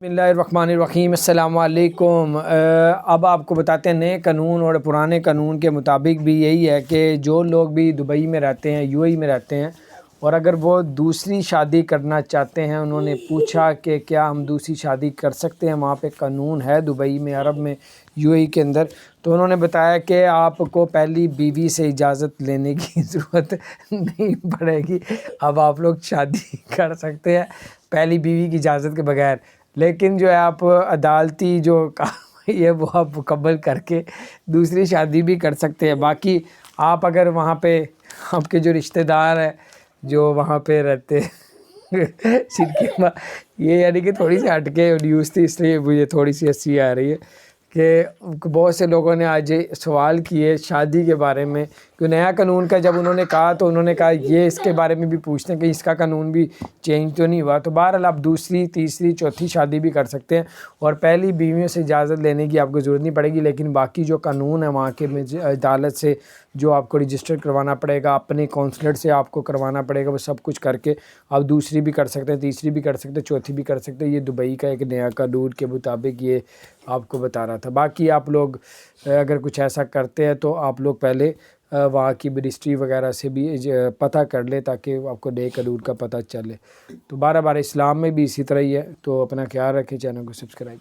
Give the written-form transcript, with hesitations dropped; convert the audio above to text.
बिस्मिल्लाहिर्रहमानिर्रहीम अस्सलाम वालेकुम। अब आपको बताते हैं नए कानून और पुराने कानून के मुताबिक भी यही है कि जो लोग भी दुबई में रहते हैं, यूएई में रहते हैं, और अगर वो दूसरी शादी करना चाहते हैं, उन्होंने पूछा कि क्या हम दूसरी शादी कर सकते हैं, वहाँ पे कानून है दुबई में, अरब में, यूएई के अंदर। तो उन्होंने बताया कि आपको पहली बीवी से इजाज़त लेने की ज़रूरत नहीं पड़ेगी। अब आप लोग शादी कर सकते हैं पहली बीवी की इजाज़त के बगैर, लेकिन जो है आप अदालती जो कार्रवाई है वो आप मुकम्मल करके दूसरी शादी भी कर सकते हैं। बाकी आप अगर वहाँ पे आपके जो रिश्तेदार हैं जो वहाँ पे रहते हैं शिरके ये यानी कि थोड़ी सी हटके न्यूज़ थी, इसलिए मुझे थोड़ी सी हंसी आ रही है कि बहुत से लोगों ने आज ये सवाल किए शादी के बारे में कि नया कानून का जब उन्होंने कहा तो उन्होंने कहा ये इसके बारे में भी पूछते हैं कि इसका कानून भी चेंज तो नहीं हुआ। तो बहरहाल आप दूसरी, तीसरी, चौथी शादी भी कर सकते हैं और पहली बीवियों से इजाज़त लेने की आपको ज़रूरत नहीं पड़ेगी। लेकिन बाकी जो कानून है वहाँ के अदालत से जो आपको रजिस्टर करवाना पड़ेगा, अपने कौंसलेट से आपको करवाना पड़ेगा, वो सब कुछ करके आप दूसरी भी कर सकते हैं, तीसरी भी कर सकते हैं, चौथी भी कर सकते हैं। ये दुबई का एक नया कानून के मुताबिक ये आपको बता रहा था। बाकी आप लोग अगर कुछ ऐसा करते हैं तो आप लोग पहले वहाँ की मिनिस्ट्री वगैरह से भी पता कर ले ताकि आपको नए कानून का पता चले। तो बारह इस्लाम में भी इसी तरह ही है। तो अपना ख्याल रखें, चैनल को सब्सक्राइब